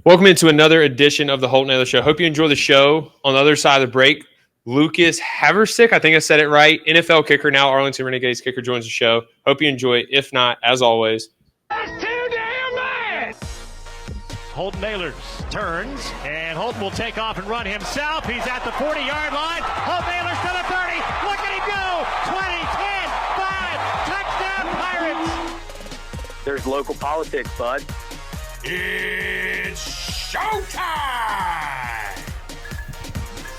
Welcome into another edition of the Holt Naylor Show. Hope you enjoy the show. On the other side of the break, Lucas Havrisik, I think I said it right, NFL kicker, now Arlington Renegades kicker, joins the show. Hope you enjoy it. If not, as always, That's too damn bad! Holt Naylor turns, and Holt will take off and run himself. He's at the 40-yard line. Holt Naylor's to the 30. Look at him go! 20, 10, 5. Touchdown, Pirates! There's local politics, bud. It's showtime!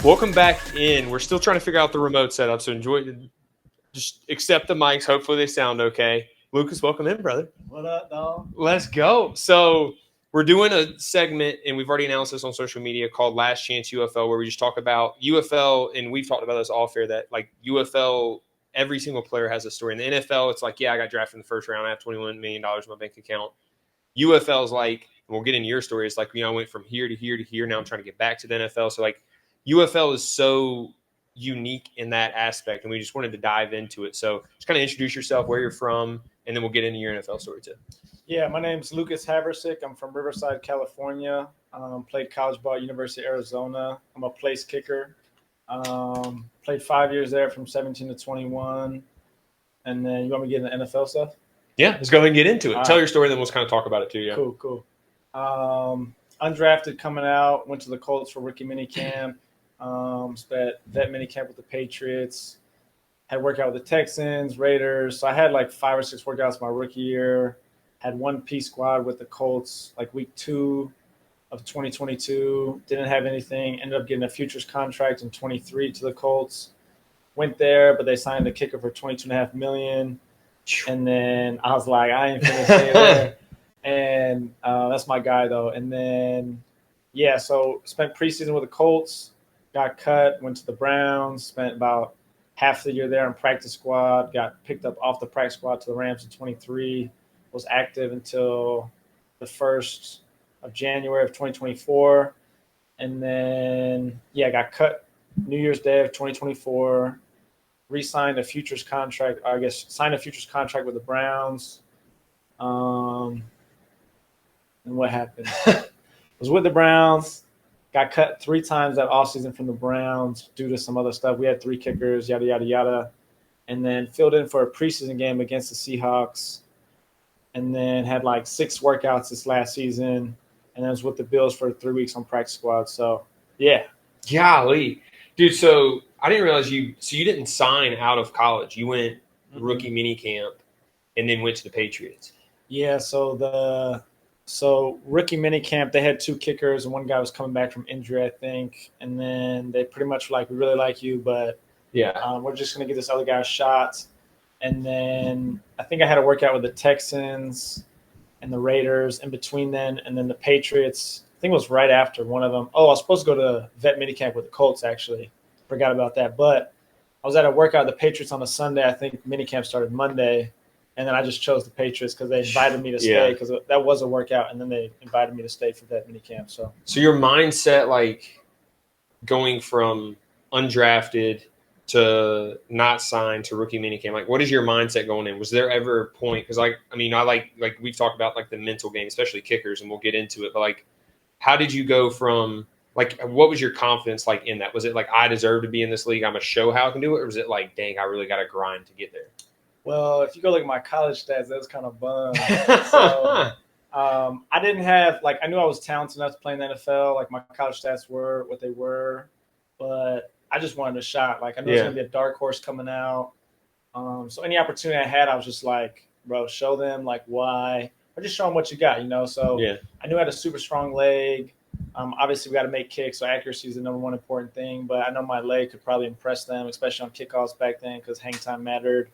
welcome back in. We're still trying to figure out the remote setup, so just accept the mics. Hopefully they sound okay. Lucas, welcome in, brother. What up, dog? Let's go. So we're doing a segment, and we've already announced this on social media, called Last Chance UFL, where we just talk about UFL, and we've talked about this all fair, that like UFL, every single player has a story. In the NFL, it's like, yeah, I got drafted in the first round. I have $21 million in my bank account. UFL is like, and we'll get into your story, it's like, I went from here to here to here. Now I'm trying to get back to the NFL. So like UFL is so unique in that aspect, and we just wanted to dive into it. So just kind of introduce yourself, where you're from, and then we'll get into your NFL story too. Yeah, my name's Lucas Havrisik. I'm from Riverside, California. Played college ball at University of Arizona. I'm a place kicker. Played 5 years there from 17 to 21. And then you want me to get into NFL stuff? Yeah, let's go ahead and get into it. All Tell right. your story, then we'll kind of talk about it too. Yeah. Cool. Undrafted coming out. Went to the Colts for rookie minicamp. Spent vet minicamp with the Patriots. Had workout with the Texans, Raiders. So I had like 5 or 6 workouts my rookie year. Had one P squad with the Colts like week 2 of 2022. Didn't have anything. Ended up getting a futures contract in 23 to the Colts. Went there, but they signed the kicker for $22.5 million. And then I was like, I ain't finna stay there. And that's my guy though. And then so spent preseason with the Colts. Got cut. Went to the Browns. Spent about half the year there in practice squad. Got picked up off the practice squad to the Rams in 23. Was active until the 1st of January of 2024. And then, got cut New Year's Day of 2024. Re-signed a futures contract, signed a futures contract with the Browns. And what happened? Was with the Browns. Got cut 3 times that offseason from the Browns due to some other stuff. We had 3 kickers, yada, yada, yada. And then filled in for a preseason game against the Seahawks. And then had like 6 workouts this last season. And then was with the Bills for 3 weeks on practice squad. So, yeah. Golly. Dude, so I didn't realize you didn't sign out of college. You went rookie minicamp and then went to the Patriots. Yeah, so rookie minicamp, they had 2 kickers, and one guy was coming back from injury, I think. And then they pretty much were like, we really like you, but we're just going to give this other guy a shot. And then I think I had a workout with the Texans and the Raiders in between then, and then the Patriots. I think it was right after one of them. Oh, I was supposed to go to vet minicamp with the Colts, actually. Forgot about that. But I was at a workout with the Patriots on a Sunday. I think minicamp started Monday. And then I just chose the Patriots because they invited me to stay because that was a workout. And then they invited me to stay for that minicamp. So your mindset, like going from undrafted to not signed to rookie minicamp, like what is your mindset going in? Was there ever a point? Because I like we've talked about like the mental game, especially kickers, and we'll get into it. But like, how did you go from like, what was your confidence like in that? Was it like, I deserve to be in this league, I'm gonna show how I can do it? Or was it like, dang, I really got to grind to get there? Well, if you go look at my college stats, that was kind of bum. So I didn't have I knew I was talented enough to play in the NFL. Like my college stats were what they were, but I just wanted a shot. Like I knew it was gonna be a dark horse coming out. So any opportunity I had, I was just like, bro, show them like why, or just show them what you got, So I knew I had a super strong leg. Obviously, we got to make kicks, so accuracy is the number one important thing. But I know my leg could probably impress them, especially on kickoffs back then, because hang time mattered.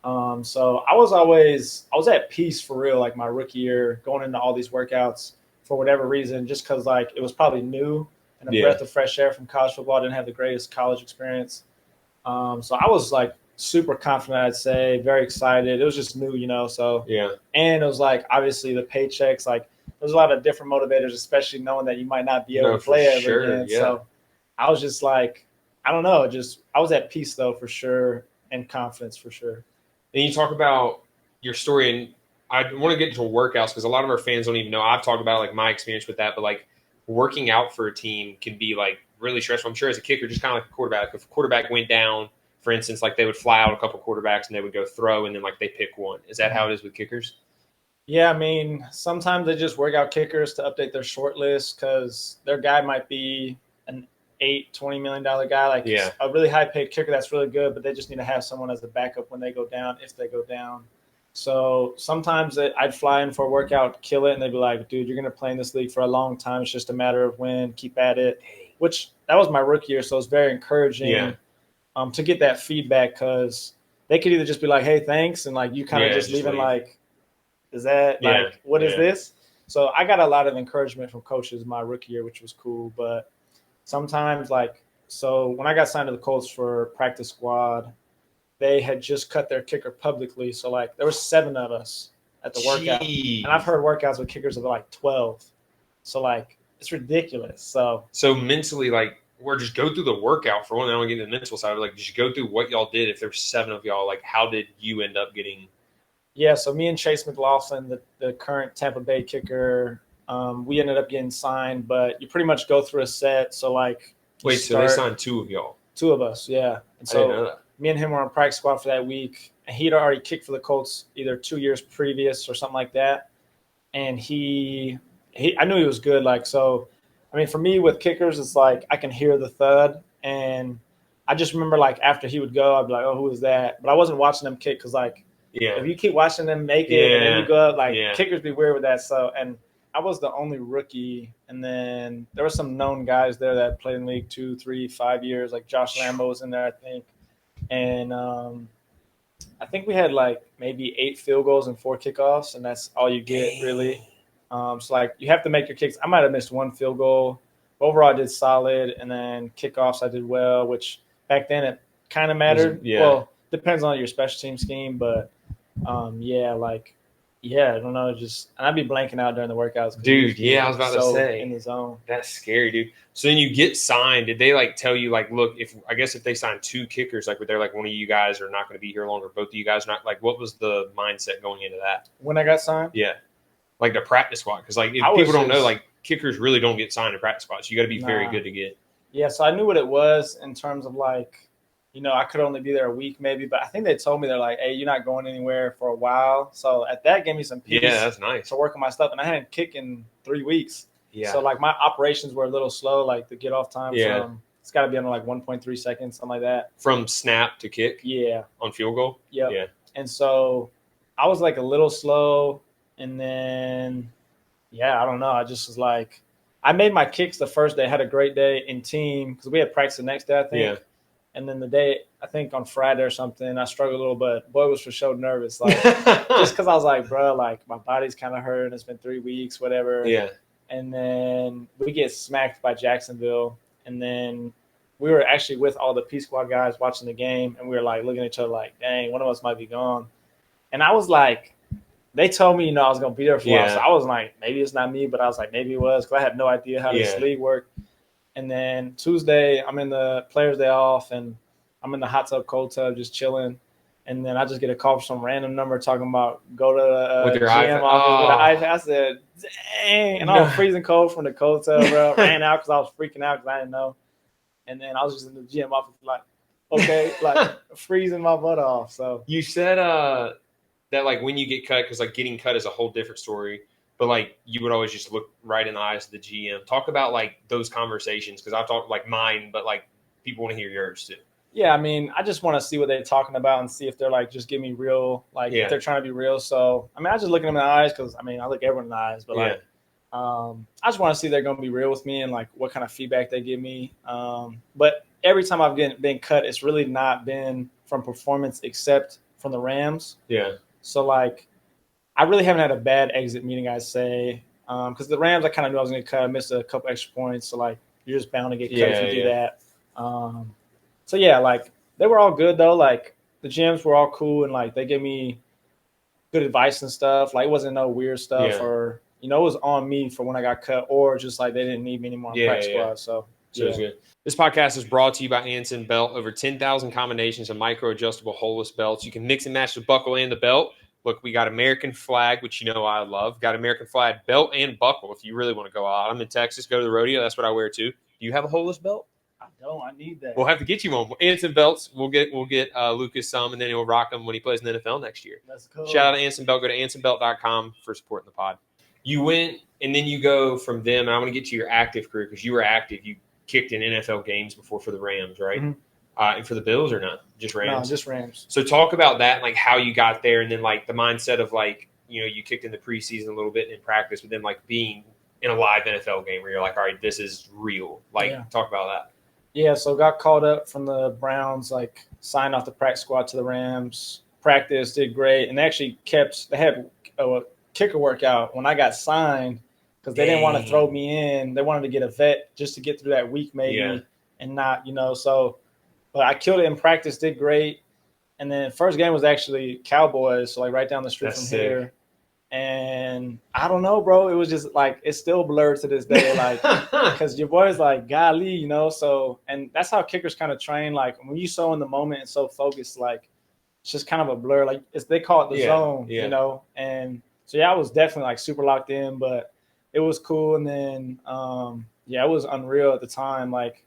So I was at peace for real, like my rookie year, going into all these workouts for whatever reason, just because like it was probably new and a breath of fresh air from college football. I didn't have the greatest college experience. So I was like super confident, I'd say, very excited. It was just new, So and it was like obviously the paychecks, like there's a lot of different motivators, especially knowing that you might not be able to play ever again. Yeah. So I was just like, I don't know, I was at peace though for sure, and confidence for sure. And you talk about your story, and I want to get into workouts because a lot of our fans don't even know. I've talked about like my experience with that, but like working out for a team can be like really stressful. I'm sure as a kicker, just kind of like a quarterback. If a quarterback went down, for instance, like they would fly out a couple quarterbacks and they would go throw, and then like they pick one. Is that how it is with kickers? Yeah, I mean, sometimes they just work out kickers to update their short list because their guy might be an $20 million guy, like a really high paid kicker that's really good, but they just need to have someone as a backup when they go down, if they go down. So sometimes I'd fly in for a workout, kill it, and they'd be like, dude, you're going to play in this league for a long time. It's just a matter of when, keep at it, which that was my rookie year. So it's very encouraging to get that feedback because they could either just be like, hey, thanks. And like you kind of just leaving like, is that like, what is this? So I got a lot of encouragement from coaches my rookie year, which was cool. But sometimes so when I got signed to the Colts for practice squad, they had just cut their kicker publicly. So like there were 7 of us at the workout. And I've heard workouts with kickers of like 12. So like it's ridiculous. So mentally, like, or just go through the workout for one. I don't get into the mental side, but like just go through what y'all did. If there's 7 of y'all, like how did you end up getting? Yeah, so me and Chase McLaughlin, the current Tampa Bay kicker, we ended up getting signed, but you pretty much go through a set. So like, so they signed 2 of y'all? 2 of us, yeah. And so I didn't know that. Me and him were on practice squad for that week, and he'd already kicked for the Colts either 2 years previous or something like that. And I knew he was good. Like, so, I mean, for me with kickers, it's like I can hear the thud, and I just remember like after he would go, I'd be like, oh, who is that? But I wasn't watching them kick because like, if you keep watching them make it and then you go up, like kickers be weird with that. So, and I was the only rookie, and then there were some known guys there that played in the league 2, 3, 5 years. Like Josh Lambo was in there, I think, and I think we had like maybe 8 field goals and 4 kickoffs, and that's all you get really. So like you have to make your kicks. I might have missed 1 field goal. Overall, I did solid, and then kickoffs I did well, which back then it kind of mattered. Well, depends on your special team scheme, but I don't know, just and I'd be blanking out during the workouts. Dude, I was about to say in the zone. That's scary, dude. So then you get signed. Did they like tell you like, look, if they signed 2 kickers, like, they're like one of you guys are not going to be here longer, both of you guys are not, like, what was the mindset going into that when I got signed? Yeah, like the practice squad, because like if people don't know, like kickers really don't get signed to practice squads. You got to be very good to get. Yeah, so I knew what it was in terms of like, I could only be there a week maybe, but I think they told me they're like, hey, you're not going anywhere for a while. So at that gave me some peace. Yeah, that's nice. To work on my stuff. And I hadn't kicked in 3 weeks. Yeah. So like my operations were a little slow, like the get off time. Yeah. It's got to be under like 1.3 seconds, something like that. From snap to kick? Yeah. On field goal? Yep. Yeah. And so I was like a little slow. And then, I don't know. I just was like, I made my kicks the first day. I had a great day in team because we had practice the next day, I think. Yeah. And then the day, I think on Friday or something, I struggled a little, but boy was for sure nervous. Like, just because I was like, bro, like my body's kind of hurting. It's been 3 weeks, whatever. Yeah. And then we get smacked by Jacksonville. And then we were actually with all the P Squad guys watching the game. And we were like looking at each other like, dang, one of us might be gone. And I was like, they told me, I was going to be there for a while. So I was like, maybe it's not me, but I was like, maybe it was, because I had no idea how this league worked. And then Tuesday, I'm in the players' day off, and I'm in the hot tub, cold tub, just chilling. And then I just get a call from some random number talking about go to the GM office with an iPad. I said, dang. And I was freezing cold from the cold tub, bro. Ran out because I was freaking out because I didn't know. And then I was just in the GM office like, okay, like freezing my butt off. So you said that like when you get cut, because like getting cut is a whole different story. But, like, you would always just look right in the eyes of the GM. Talk about, like, those conversations, because I've talked, like, mine, but, like, people want to hear yours, too. Yeah, I mean, I just want to see what they're talking about and see if they're, like, just give me real, like, if they're trying to be real. So, I mean, I just look at them in the eyes because, I mean, I look everyone in the eyes. But, like, I just want to see if they're going to be real with me and, like, what kind of feedback they give me. But every time I've been cut, it's really not been from performance except from the Rams. Yeah. So, like, I really haven't had a bad exit meeting, I'd say, because the Rams, I kind of knew I was going to cut. I missed a couple extra points, so like you're just bound to get cut if you do that. So like they were all good though. Like the GMs were all cool, and like they gave me good advice and stuff. Like it wasn't no weird stuff, or it was on me for when I got cut, or just like they didn't need me anymore on practice squad. So it was good. This podcast is brought to you by Anson Belt. Over 10,000 combinations of micro-adjustable holeless belts. You can mix and match the buckle and the belt. Look, we got American flag, which I love. Got American flag belt and buckle if you really want to go out. I'm in Texas, go to the rodeo. That's what I wear too. Do you have a holeless belt? I don't. I need that. We'll have to get you one. Anson belts. We'll get Lucas some, and then he'll rock them when he plays in the NFL next year. That's cool. Shout out to Anson Belt. Go to ansonbelt.com for supporting the pod. You went, and then you go from them. And I want to get to your active career because you were active. You kicked in NFL games before for the Rams, right? Mm-hmm. And for the Bills or not? Just Rams? No, just Rams. So talk about that, like how you got there, and then like the mindset of like, you kicked in the preseason a little bit in practice, but then like being in a live NFL game where you're like, all right, this is real. Like, talk about that. Yeah, so got called up from the Browns, like signed off the practice squad to the Rams. Practice, did great, and they actually they had a kicker workout when I got signed because they didn't want to throw me in. They wanted to get a vet just to get through that week maybe and not, so – but I killed it in practice, did great. And then first game was actually Cowboys, so like right down the street from here. And I don't know, bro. It was just like it's still blurred to this day, like because your boy's like, golly, So and that's how kickers kind of train. Like when you so in the moment and so focused, like it's just kind of a blur. Like they call it the zone, And so I was definitely like super locked in, but it was cool. And then it was unreal at the time, like.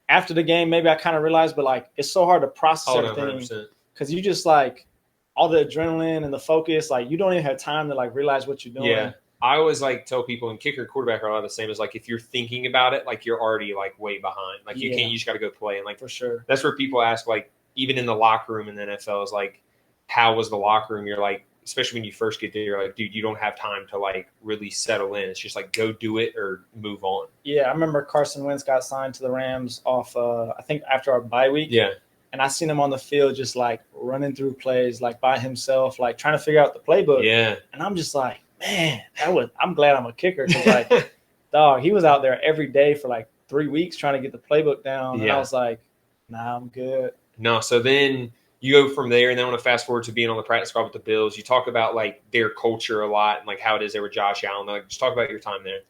After the game, maybe I kind of realized, but like it's so hard to process everything because you just like all the adrenaline and the focus, like you don't even have time to like realize what you're doing. Yeah, I always like tell people, and kicker, quarterback are a lot the same. As like if you're thinking about it, like you're already like way behind. Like you can't, you just got to go play. And like for sure, that's where people ask, like even in the locker room in the NFL is like, how was the locker room? You're like, especially when you first get there, you're like, dude, you don't have time to like really settle in. It's just like go do it or move on. Yeah, I remember Carson Wentz got signed to the Rams off, I think after our bye week. Yeah. And I seen him on the field just like running through plays like by himself, like trying to figure out the playbook. Yeah. And I'm just like, man, I'm glad I'm a kicker because like, dog, he was out there every day for like 3 weeks trying to get the playbook down. And I was like, nah, I'm good. No, so then – you go from there, and then I want to fast forward to being on the practice squad with the Bills. You talk about like their culture a lot and like how it is there with Josh Allen. Like, just talk about your time there.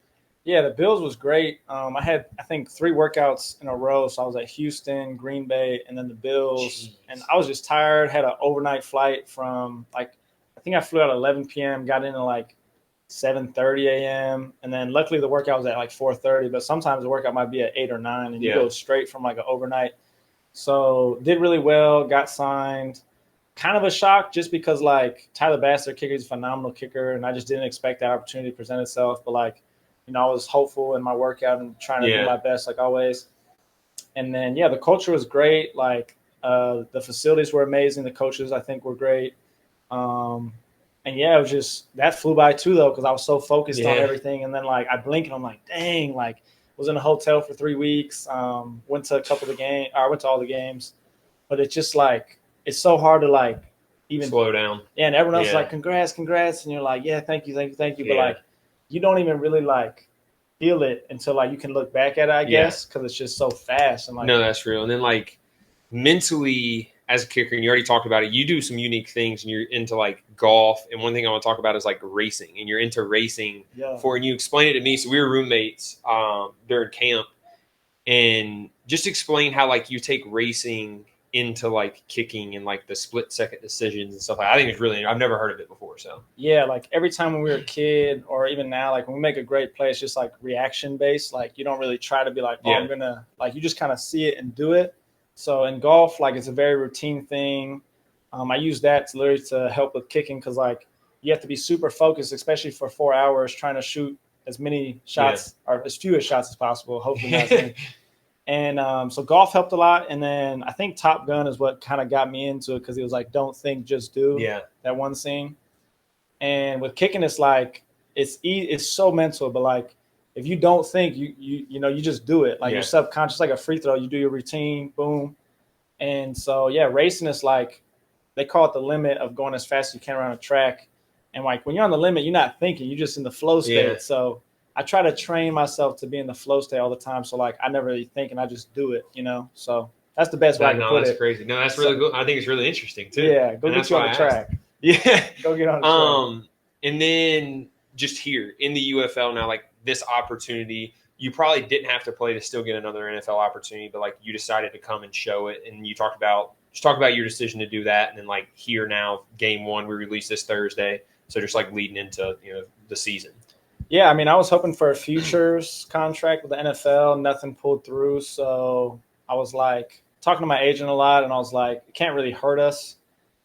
Yeah, the Bills was great. I had, I think, 3 workouts in a row. So I was at Houston, Green Bay, and then the Bills. Jeez. And I was just tired. Had an overnight flight from like, I think I flew out at 11 p.m., got in at like 7:30 a.m. And then luckily the workout was at like 4:30. But sometimes the workout might be at 8 or 9, and you go straight from like an overnight. So did really well, got signed. Kind of a shock just because like Tyler Bass, their kicker, is a phenomenal kicker, and I just didn't expect that opportunity to present itself. But like, I was hopeful in my workout and trying to do my best like always. And then the culture was great. Like the facilities were amazing. The coaches I think were great. And it was just that flew by too though because I was so focused on everything. And then like I blink and I'm like, dang, like. Was in a hotel for 3 weeks. Went to I went to all the games, but it's just like it's so hard to like even slow down. Yeah, and everyone else is like, congrats, and you're like, yeah, thank you. But like, you don't even really like feel it until like you can look back at it, I guess, because it's just so fast. And like, no, that's real. And then like mentally as a kicker, and you already talked about it, you do some unique things, and you're into like golf. And one thing I want to talk about is like racing, and you're into racing and you explained it to me. So we were roommates during camp, and just explain how like you take racing into like kicking and like the split second decisions and stuff. Like, I think it's really, I've never heard of it before. So like every time when we were a kid, or even now, like when we make a great play, it's just like reaction based. Like you don't really try to be like, I'm gonna, like you just kind of see it and do it. So in golf, like it's a very routine thing. I use that to literally to help with kicking because like you have to be super focused, especially for 4 hours, trying to shoot as many shots or as few shots as possible. Hopefully not as many. And so golf helped a lot. And then I think Top Gun is what kind of got me into it because it was like, don't think, just do. That one scene. And with kicking, it's like it's so mental, but like if you don't think, you just do it. Like you're subconscious, like a free throw. You do your routine, boom. And so, racing is like, they call it the limit of going as fast as you can around a track. And like when you're on the limit, you're not thinking, you're just in the flow state. So I try to train myself to be in the flow state all the time. So like I never really think and I just do it, So that's the best way I can put it. That's crazy. No, that's really good. I think it's really interesting too. Yeah, go get you on the track. Go get on the track. And then just here in the UFL now, like this opportunity, you probably didn't have to play to still get another NFL opportunity, but like you decided to come and show it. And you talked about just talk about your decision to do that. And then like here now, game one, we release this Thursday. So just like leading into, the season. Yeah, I mean, I was hoping for a futures contract with the NFL. Nothing pulled through. So I was like talking to my agent a lot, and I was like, it can't really hurt us.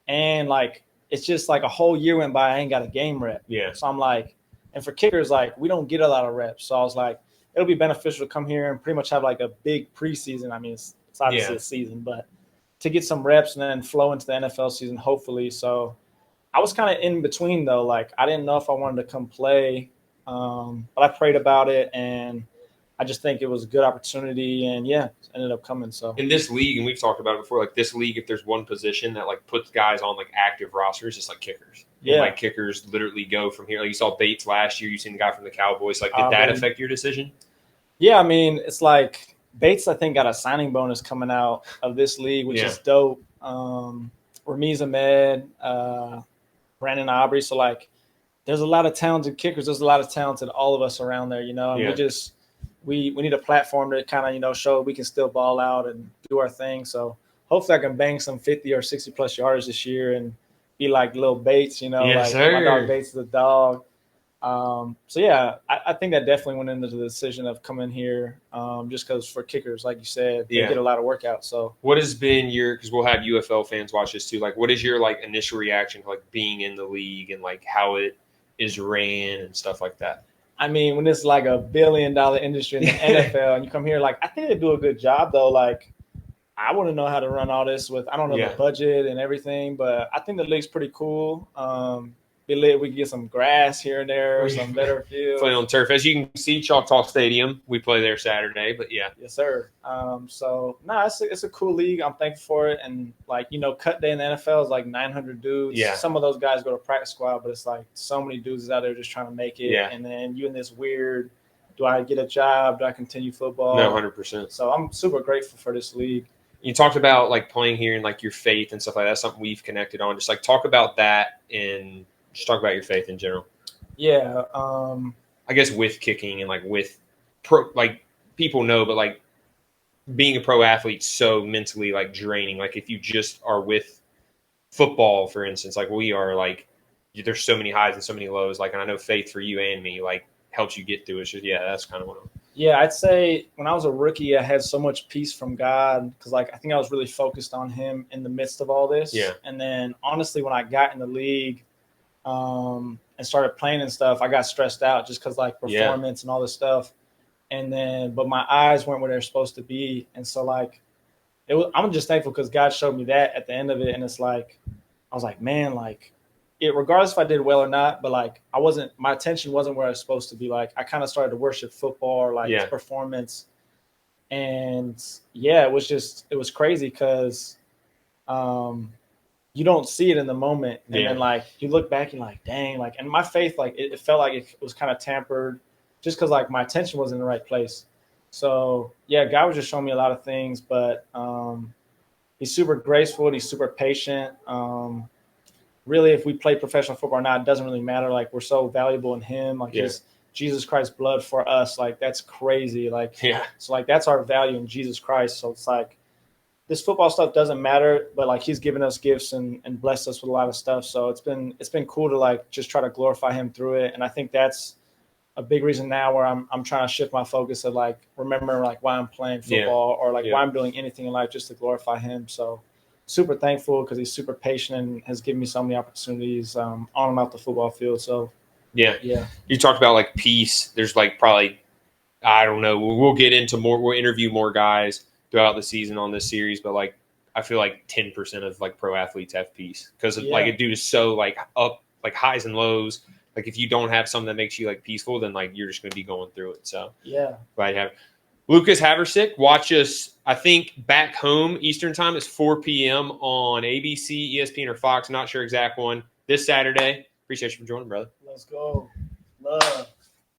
And like, it's just like a whole year went by, I ain't got a game rep. Yeah. So I'm like, and for kickers, like, we don't get a lot of reps. So I was like, it'll be beneficial to come here and pretty much have like a big preseason. I mean, it's obviously a season, but to get some reps and then flow into the NFL season, hopefully. So I was kind of in between though. Like, I didn't know if I wanted to come play. But I prayed about it, and I just think it was a good opportunity, and ended up coming. So in this league, and we've talked about it before, like this league, if there's one position that like puts guys on like active rosters, it's like kickers. Yeah, and, like kickers literally go from here. Like you saw Bates last year, you seen the guy from the Cowboys. Like, did that affect your decision? Yeah, I mean, it's like Bates, I think, got a signing bonus coming out of this league, which is dope. Ramiz Ahmed, Brandon Aubrey, so like. There's a lot of talented kickers. There's a lot of talented all of us around there, and we need a platform to kind of, show we can still ball out and do our thing. So hopefully I can bang some 50 or 60 plus yards this year and be like Lil Bates, Yes, like sir. my dog Bates is a dog. I think that definitely went into the decision of coming here, just because for kickers, like you said, they get a lot of workouts. So what has been because we'll have UFL fans watch this too. Like, what is your like initial reaction to like being in the league and like how it is ran and stuff like that? I mean, when it's like $1 billion industry in the NFL and you come here, like, I think they do a good job though. Like, I want to know how to run all this I don't know the budget and everything, but I think the league's pretty cool. Be lit. We can get some grass here and there, some better field. Playing on turf. As you can see, Choctaw Stadium, we play there Saturday, but yeah. Yes, sir. It's a cool league. I'm thankful for it. And like, cut day in the NFL is like 900 dudes. Yeah. Some of those guys go to practice squad, but it's like so many dudes out there just trying to make it. Yeah. And then you in this weird, do I get a job? Do I continue football? No, 100%. So I'm super grateful for this league. You talked about like playing here and like your faith and stuff like that. That's something we've connected on. Just like talk about that and just talk about your faith in general. Yeah. I guess with kicking and like with pro, like people know, but like being a pro athlete so mentally like draining. Like if you just are with football, for instance, like we are, like there's so many highs and so many lows. Like, and I know faith for you and me like helps you get through it. So that's kind of what I'm. Yeah, I'd say when I was a rookie, I had so much peace from God because, like, I think I was really focused on Him in the midst of all this. Yeah. And then, honestly, when I got in the league and started playing and stuff, I got stressed out just because, like, performance and all this stuff. And then, but my eyes weren't where they're supposed to be. And so, like, I'm just thankful because God showed me that at the end of it. And it's like, I was like, man, like, regardless if I did well or not, but like my attention wasn't where I was supposed to be. Like I kind of started to worship football or like performance. And it was crazy because you don't see it in the moment. And then like you look back and like, dang, like, and my faith, like it felt like it was kind of tampered just because like my attention wasn't in the right place. So God was just showing me a lot of things, but He's super graceful. He's super patient. Really, if we play professional football or not, it doesn't really matter. Like, we're so valuable in Him. Like, His Jesus Christ's blood for us. Like, that's crazy. Like, so like that's our value in Jesus Christ. So it's like this football stuff doesn't matter, but like He's given us gifts and blessed us with a lot of stuff. So it's been cool to like just try to glorify Him through it. And I think that's a big reason now where I'm trying to shift my focus of like remember like why I'm playing football or like why I'm doing anything in life just to glorify Him. So super thankful because He's super patient and has given me so many opportunities on and off the football field. So you talked about like peace. There's like probably, I don't know, we'll get into more, we'll interview more guys throughout the season on this series, but like I feel like 10% of like pro athletes have peace because like a dude is so like up, like highs and lows. Like if you don't have something that makes you like peaceful, then like you're just going to be going through it. So glad you have Lucas Havrisik. Watch us, I think back home Eastern time is 4 p.m. on ABC, ESPN, or Fox. Not sure exact one this Saturday. Appreciate you for joining, brother. Let's go. Love.